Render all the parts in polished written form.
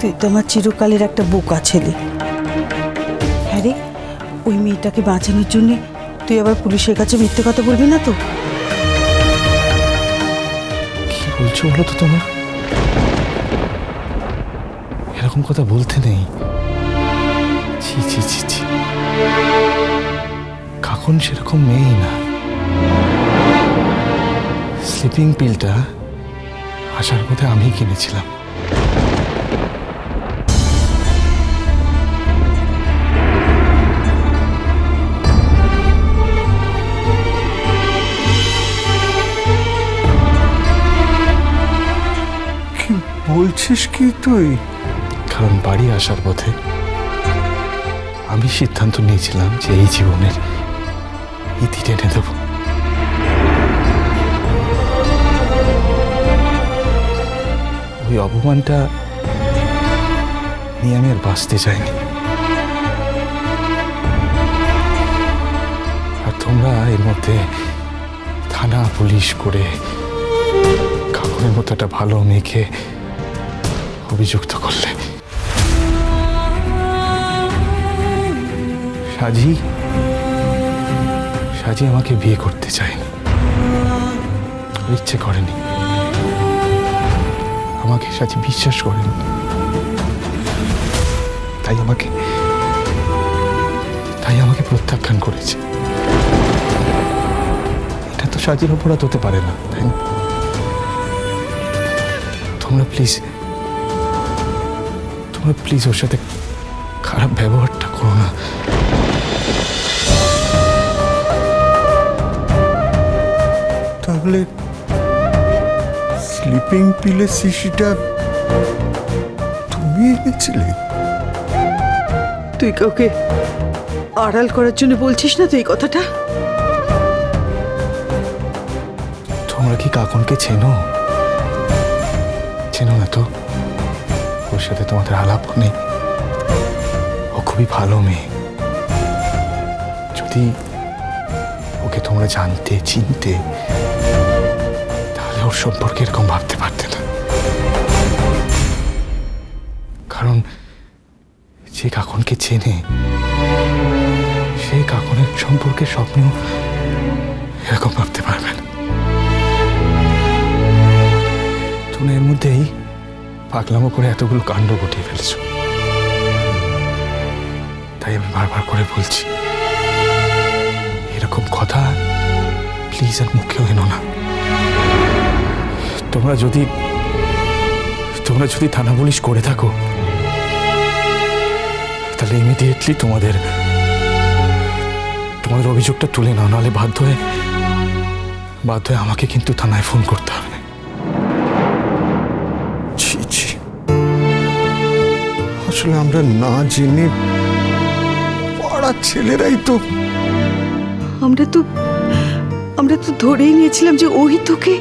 তুই তো আমার চিরকালের একটা বোকা ছেলে। হ্যাঁ রে, ওই মেয়েটাকে বাঁচানোর জন্য তুই আবার পুলিশের কাছে মিথ্যে কথা বলবি না তো? কি বলছো বলো তো তোমার? এরকম কথা বলতে নেই। ছি ছি ছি ছি, কাকন সেরকম মেয়েই না। স্লিপিং পিলটা আসার পথে আমি কিনেছিলাম। বলছিস কি তুই? কারণ বাড়ি আসার পথে আমি সিদ্ধান্ত নিয়েছিলাম যে এই জীবনের ইতি টেনে দেব। ওই অপমানটা নিয়ে আমি আর বাঁচতে চাইনি। আর তোমরা এর মধ্যে থানা পুলিশ করে কাকুরের মতো একটা ভালো মেয়েকে অভিযুক্ত করলে। সাজি আমাকে বিয়ে করতে চায়নি, ইচ্ছে করেনি। আমাকে সাজি বিশ্বাস করেনি, তাই আমাকে প্রত্যাখ্যান করেছে। এটা তো সাজির অপরাধ হতে পারে না, তাই না? তোমরা প্লিজ ওর সাথে খারাপ ব্যবহারটা করো না। তাহলে স্লিপিং পিলের শিশিটা তুমি এনেছিলে? তুই কাউকে আড়াল করার জন্য বলছিস না তুই এই কথাটা? তোমরা কি কাকনকে চেনো না তো? ওর সাথে তোমাদের আলাপ নেই? ও খুবই ভালো মেয়ে। যদি ওকে তোমরা জানতে চিনতে, তাহলে ওর সম্পর্কে এরকম ভাবতে পারতে না। কারণ যে কাকনকে চেনে, সেই কাকনের সম্পর্কে স্বপ্নেও এরকম ভাবতে পারবে না। তুমি এর মধ্যেই পাগলামো করে এতগুলো কাণ্ড ঘটিয়ে ফেলেছো। তাই আমি বারবার করে বলছি, এরকম কথা প্লিজ আর মুখেও এনো না। তোমরা যদি থানা পুলিশ করে থাকো, তাহলে ইমিডিয়েটলি তোমাদের অভিযোগটা তুলে নাও, নাহলে বাধ্য হয়ে আমাকে কিন্তু থানায় ফোন করতে হবে। ছি ছি, আসলে আমরা না জেনে পাড়ার ছেলেরাই তো। আমরা তো ধরেই নিয়েছিলাম যে ওই তোকে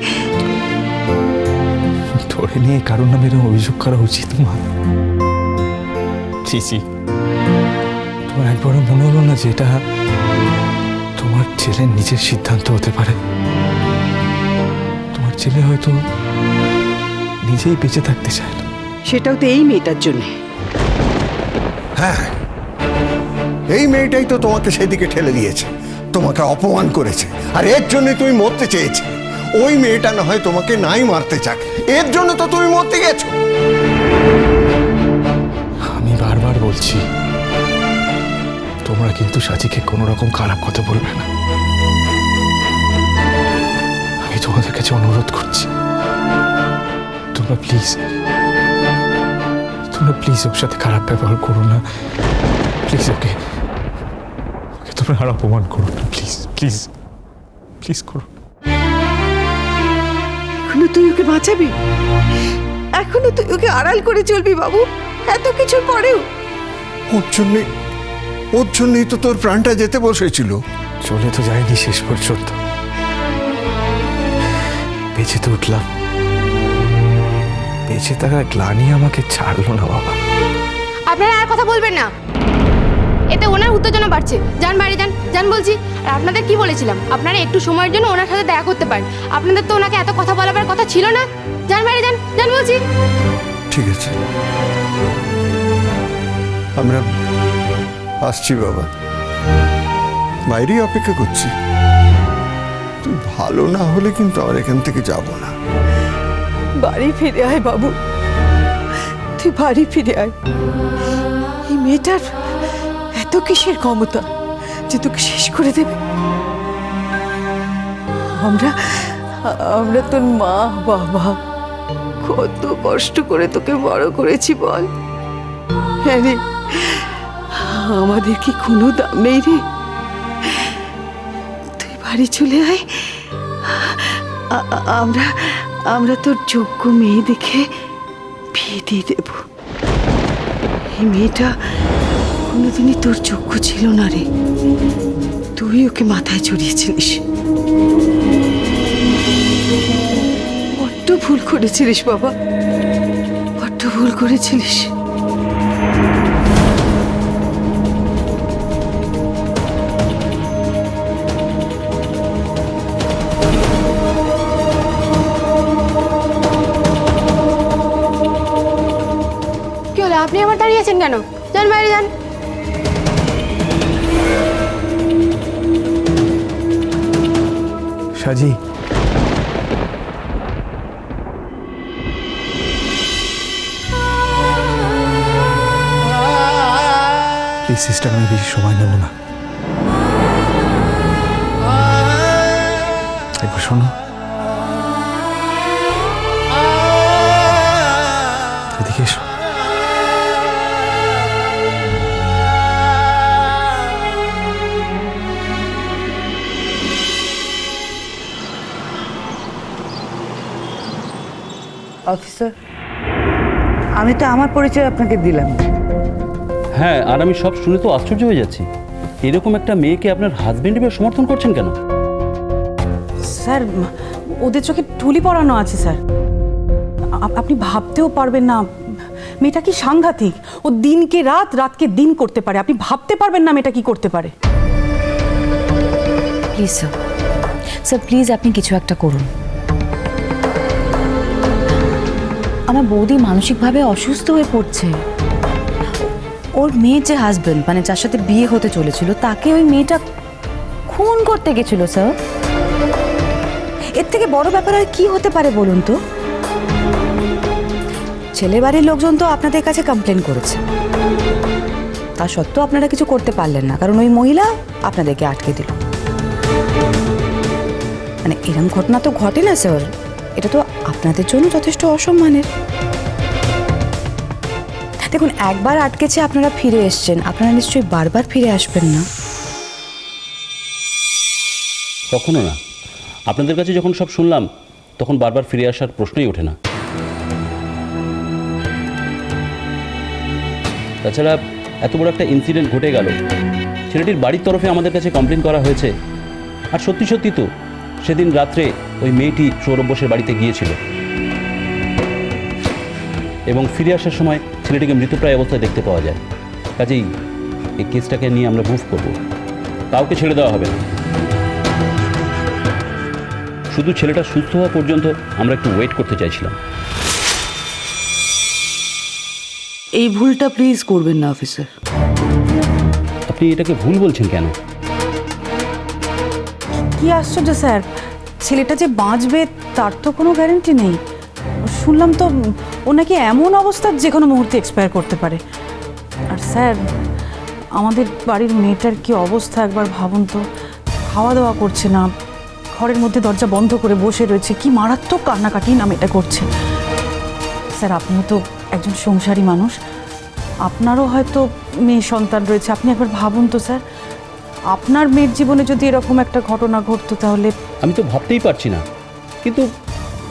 ধরে নিয়ে কারোর নামে এরকম অভিযোগ করা উচিত না। ছি ছি, তোমার একবারও মনে হলো না যে এটা তোমার ছেলের নিজের সিদ্ধান্ত হতে পারে? তোমার ছেলে হয়তো নিজেই বেঁচে থাকতে চায় না। সেটাও তো এই মেয়েটার জন্য। হ্যাঁ, এই মেয়েটাই তো তোমাকে সেদিকে ঠেলে দিয়েছে, তোমাকে অপমান করেছে। আর এর জন্য তুমি মরতে চেয়েছে। ওই মেয়েটা না হয় তোমাকে নাই মারতে চাক, এর জন্য তো তুমি মরতে গেছো। আমি বারবার বলছি, তোমরা কিন্তু সাজিকে কোনো রকম খারাপ কথা বলবে না। আমি তোমাদের কাছে অনুরোধ করছি, তোমরা প্লিজ ওর সাথে খারাপ ব্যবহার করো না। প্লিজ ওকে তোমরা আর অপমান করো না। প্লিজ করো। এখনো তুই ওকে বাঁচাবি? এখনো তুই ওকে আড়াল করে চলবি বাবু? এত কিছুর পরেও? ওর জন্যই তো তোর প্রাণটা যেতে বসেছিল। চলে তো যায়নি শেষ পর্যন্ত, বেঁচে তো উঠলাম। বেঁচে থাকার গ্লানি আমাকে ছাড়লো না বাবা। আপনারা আর কথা বলবেন না, এতে ওনার উত্তেজনা বাড়ছে। যান বাড়ি যান বলছি। আর আপনাদের কি বলেছিলাম, আপনারা একটু সময়ের জন্য ওনার সাথে দেখা করতে পারেন। আপনাদের তো ওনাকে এত কথা বলাবার কথা ছিল না। যান বাড়ি যান বলছি। ঠিক আছে। আমরা আসছি বাবা, বাইরেই অপেক্ষা করছি। তুই ভালো না হলে কিন্তু আর এখান থেকে যাব না। বাড়ি ফিরে আয় বাবু, তুই বাড়ি ফিরে আয়। এই মেয়েটার এত কিসের ক্ষমতা যে তোকে শেষ করে দেবে? আমরা আমরা তোর মা বাবা কত কষ্ট করে তোকে বড় করেছি বল। হ্যাঁ রে, আমাদের কি কোনো দাম নেই রে? তুই বাড়ি চলে আয়, আমরা আমরা তোর যোগ্য মেয়ে দেখে বিয়ে দিয়ে দেব। এই মেয়েটা কোনোদিনই তোর যোগ্য ছিল না রে, তুই ওকে মাথায় চড়িয়েছিলিস। বড্ড ভুল করেছিলিস বাবা, বড্ড ভুল করেছিলিস। কি হলো, আপনি আবার দাঁড়িয়ে আছেন কেন? যান বাইরে যান। সাজি, প্লিজ সিস্টার, আমি বেশি সময় নেব না। একবার শোনো, এদিকে এসো। অফিসার, আমি তো আমার পরিচয় আপনাকে দিলাম। হ্যাঁ, আর আমি সব শুনে তো আশ্চর্য হয়ে যাচ্ছি। এরকম একটা মেয়েকে আপনার হাজবেন্ড হিসেবে সমর্থন করছেন কেন? স্যার, ওদের চোখে ঠুলি পড়ানো আছে স্যার। আপনি ভাবতেও পারবেন না মেয়েটা কি সাংঘাতিক। ও দিনকে রাত, রাতকে দিন করতে পারে। আপনি ভাবতে পারবেন না মেয়েটা কি করতে পারে। প্লিজ স্যার, স্যার প্লিজ আপনি কিছু একটা করুন। আমার বৌদি মানসিকভাবে অসুস্থ হয়ে পড়ছে। ওর মেয়ের যে হাজবেন্ড, মানে যার সাথে বিয়ে হতে চলেছিল, তাকে ওই মেয়েটা খুন করতে গেছিল স্যার। এর থেকে বড় ব্যাপার আর কি হতে পারে বলুন তো? ছেলে বাড়ির লোকজন তো আপনাদের কাছে কমপ্লেন করেছে, তা সত্ত্বেও আপনারা কিছু করতে পারলেন না, কারণ ওই মহিলা আপনাদেরকে আটকে দিল। মানে এরকম ঘটনা তো ঘটে না স্যার, এটা তো আপনাদের জন্য যথেষ্ট অসম্মানের। দেখুন, একবার আটকেছে, আপনারা ফিরে এসছেন, আপনারা নিশ্চয়ই বারবার ফিরে আসবেন না। কখনো না। আপনাদের কাছে যখন সব শুনলাম, তখন বারবার ফিরে আসার প্রশ্নই ওঠে না। তাছাড়া এত বড় একটা ইনসিডেন্ট ঘটে গেল, ছেলেটির বাড়ির তরফে আমাদের কাছে কমপ্লেন করা হয়েছে। আর সত্যি সত্যি তো সেদিন রাত্রে ওই মেয়েটি সৌরভ বোসের বাড়িতে গিয়েছিল এবং ফিরে আসার সময় ছেলেটিকে মৃতপ্রায় অবস্থায় দেখতে পাওয়া যায়। কাজেই এই কেসটাকে নিয়ে আমরা মুভ করব, কাউকে ছেড়ে দেওয়া হবে না। শুধু ছেলেটা সুস্থ হওয়া পর্যন্ত আমরা একটু ওয়েট করতে চাইছিলাম। এই ভুলটা প্লিজ করবেন না অফিসার। আপনি এটাকে ভুল বলছেন কেন? কি আশ্চর্য স্যার, ছেলেটা যে বাঁচবে তার তো কোনো গ্যারান্টি নেই। শুনলাম তো ও নাকি এমন অবস্থা যে কোনো মুহূর্তে এক্সপায়ার করতে পারে। আর স্যার, আমাদের বাড়ির মেয়েটার কি অবস্থা একবার ভাবুন তো। খাওয়া দাওয়া করছে না, ঘরের মধ্যে দরজা বন্ধ করে বসে রয়েছে, কি মারাত্মক কান্নাকাটি না মেয়েটা করছে। স্যার, আপনিও তো একজন সংসারী মানুষ, আপনারও হয়তো মেয়ে সন্তান রয়েছে। আপনি একবার ভাবুন তো স্যার, আপনার মেয়ের জীবনে যদি এরকম একটা ঘটনা ঘটতো তাহলে। আমি তো ভাবতেই পারছি না, কিন্তু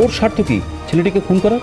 ওর স্বার্থ কি ছেলেটিকে খুন করা?